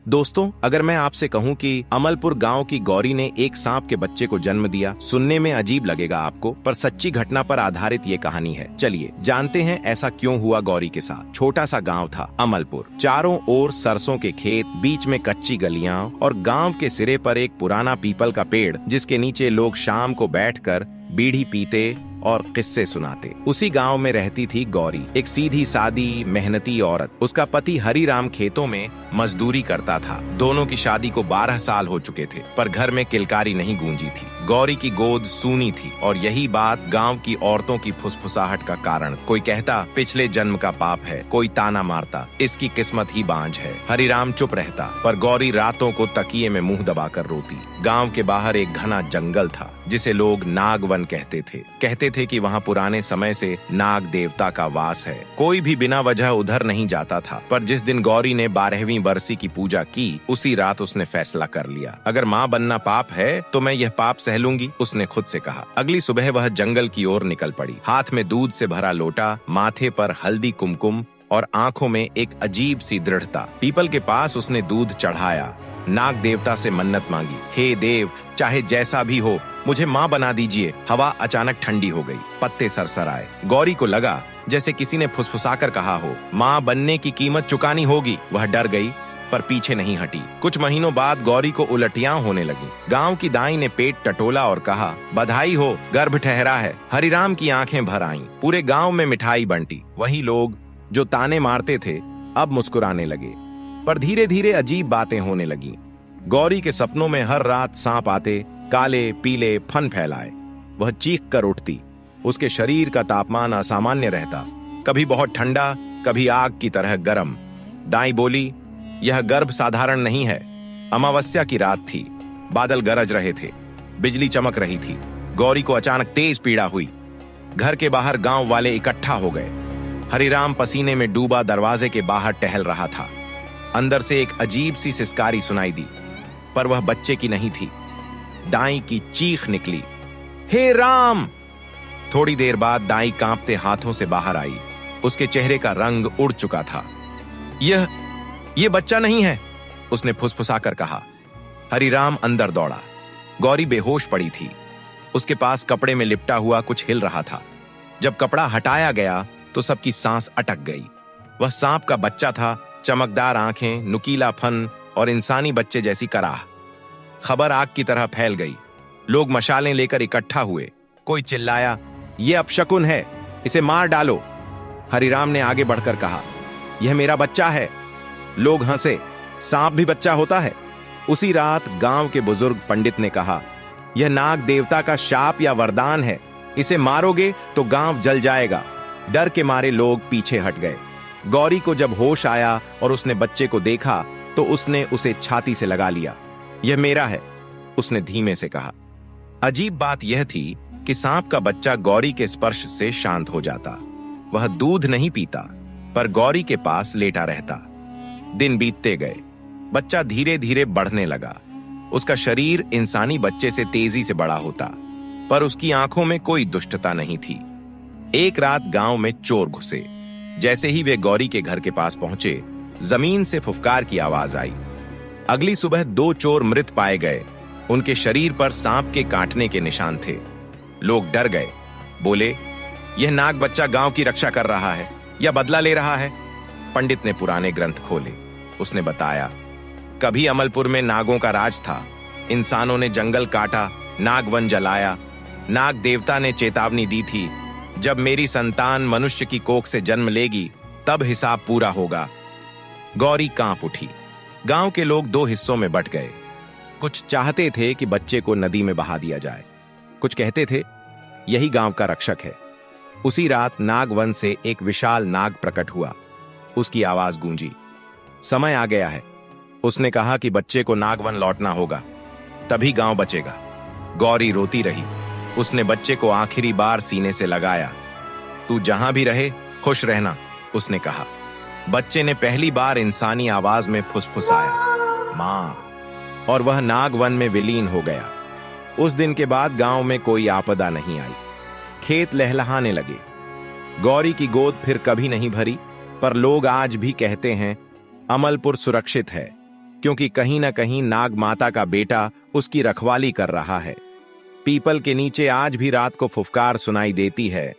दोस्तों, अगर मैं आपसे कहूं कि अमलपुर गांव की गौरी ने एक सांप के बच्चे को जन्म दिया, सुनने में अजीब लगेगा आपको, पर सच्ची घटना पर आधारित ये कहानी है। चलिए जानते हैं ऐसा क्यों हुआ गौरी के साथ। छोटा सा गांव था अमलपुर, चारों ओर सरसों के खेत, बीच में कच्ची गलियां और गांव के सिरे पर एक पुराना पीपल का पेड़, जिसके नीचे लोग शाम को बैठकर बीड़ी पीते और किस्से सुनाते। उसी गांव में रहती थी गौरी, एक सीधी सादी मेहनती औरत। उसका पति हरिराम खेतों में मजदूरी करता था। दोनों की शादी को 12 साल हो चुके थे, पर घर में किलकारी नहीं गूंजी थी। गौरी की गोद सूनी थी और यही बात गांव की औरतों की फुसफुसाहट का कारण। कोई कहता पिछले जन्म का पाप है, कोई ताना मारता इसकी किस्मत ही बांझ है। हरिराम चुप रहता, पर गौरी रातों को तकिए में मुंह दबाकर रोती। गांव के बाहर एक घना जंगल था, जिसे लोग नागवन कहते थे कि वहाँ पुराने समय से नाग देवता का वास है। कोई भी बिना वजह उधर नहीं जाता था, पर जिस दिन गौरी ने 12वीं बरसी की पूजा की, उसी रात उसने फैसला कर लिया, अगर माँ बनना पाप है तो मैं यह पाप सह लूंगी, उसने खुद से कहा। अगली सुबह वह जंगल की ओर निकल पड़ी, हाथ में दूध से भरा लोटा, माथे पर हल्दी कुमकुम और आंखों में एक अजीब सी दृढ़ता। पीपल के पास उसने दूध चढ़ाया, नाग देवता से मन्नत मांगी, हे देव, चाहे जैसा भी हो मुझे माँ बना दीजिए। हवा अचानक ठंडी हो गई, पत्ते सरसर आए। गौरी को लगा जैसे किसी ने फुसफुसाकर कहा हो, माँ बनने की कीमत चुकानी होगी। वह डर गई, पर पीछे नहीं हटी। कुछ महीनों बाद गौरी को उलटियां होने लगी। गांव की दाई ने पेट टटोला और कहा, बधाई हो, गर्भ ठहरा है। हरिराम की आंखें भर आईं। पूरे गांव में मिठाई बंटी। वही लोग जो ताने मारते थे अब मुस्कुराने लगे, पर धीरे धीरे अजीब बातें होने लगी। गौरी के सपनों में हर रात सांप आते, काले पीले फन फैलाए। वह चीख कर उठती। उसके शरीर का तापमान असामान्य रहता, कभी बहुत ठंडा, कभी आग की तरह गर्म। दाई बोली, यह गर्भ साधारण नहीं है। अमावस्या की रात थी, बादल गरज रहे थे, बिजली चमक रही थी। गौरी को अचानक तेज पीड़ा हुई। घर के बाहर गांव वाले इकट्ठा हो गए। हरिराम पसीने में डूबा दरवाजे के बाहर टहल रहा था। अंदर से एक अजीब सी सिसकारी सुनाई दी, पर वह बच्चे की नहीं थी। दाई की चीख निकली, हे राम! थोड़ी देर बाद दाई कांपते हाथों से बाहर आई। उसके चेहरे का रंग उड़ चुका था। यह बच्चा नहीं है, उसने फुसफुसाकर कहा। हरिराम अंदर दौड़ा। गौरी बेहोश पड़ी थी। उसके पास कपड़े में लिपटा हुआ कुछ हिल रहा था। जब कपड़ा हटाया गया तो सबकी सांस अटक गई। वह सांप का बच्चा था, चमकदार आंखें, नुकीला फन और इंसानी बच्चे जैसी कराह। खबर आग की तरह फैल गई। लोग मशालें लेकर इकट्ठा हुए। कोई चिल्लाया, यह अपशकुन है, इसे मार डालो। हरिराम ने आगे बढ़कर कहा, यह मेरा बच्चा है। लोग हंसे, सांप भी बच्चा होता है। उसी रात गांव के बुजुर्ग पंडित ने कहा, यह नाग देवता का शाप या वरदान है, इसे मारोगे तो गांव जल जाएगा। डर के मारे लोग पीछे हट गए। गौरी को जब होश आया और उसने बच्चे को देखा तो उसने उसे छाती से लगा लिया। यह मेरा है, उसने धीमे से कहा। अजीब बात यह थी कि सांप का बच्चा गौरी के स्पर्श से शांत हो जाता। वह दूध नहीं पीता, पर गौरी के पास लेटा रहता। दिन बीतते गए। बच्चा धीरे धीरे बढ़ने लगा। उसका शरीर इंसानी बच्चे से तेजी से बड़ा होता, पर उसकी आंखों में कोई दुष्टता नहीं थी। एक रात गांव में चोर घुसे। जैसे ही वे गौरी के घर के पास पहुंचे, जमीन से फुफकार की आवाज आई। अगली सुबह 2 चोर मृत पाए गए। उनके शरीर पर सांप के काटने के निशान थे। लोग डर गए, बोले, यह नाग बच्चा गांव की रक्षा कर रहा है या बदला ले रहा है। पंडित ने पुराने ग्रंथ खोले। उसने बताया, कभी अमलपुर में नागों का राज था। इंसानों ने जंगल काटा, नागवन जलाया। नाग देवता ने चेतावनी दी थी, जब मेरी संतान मनुष्य की कोख से जन्म लेगी तब हिसाब पूरा होगा। गौरी कांप उठी। गांव के लोग 2 हिस्सों में बंट गए। कुछ चाहते थे कि बच्चे को नदी में बहा दिया जाए, कुछ कहते थे यही गांव का रक्षक है। उसी रात नागवन से एक विशाल नाग प्रकट हुआ। उसकी आवाज गूंजी, समय आ गया है। उसने कहा कि बच्चे को नागवन लौटना होगा, तभी गांव बचेगा। गौरी रोती रही। उसने बच्चे को आखिरी बार सीने से लगाया। तू जहां भी रहे खुश रहना, उसने कहा। बच्चे ने पहली बार इंसानी आवाज में फुसफुसाया, मां, और वह नागवन में विलीन हो गया। उस दिन के बाद गांव में कोई आपदा नहीं आई। खेत लहलहाने लगे। गौरी की गोद फिर कभी नहीं भरी, पर लोग आज भी कहते हैं अमलपुर सुरक्षित है, क्योंकि कहीं न कहीं नाग माता का बेटा उसकी रखवाली कर रहा है। पीपल के नीचे आज भी रात को फुफकार सुनाई देती है।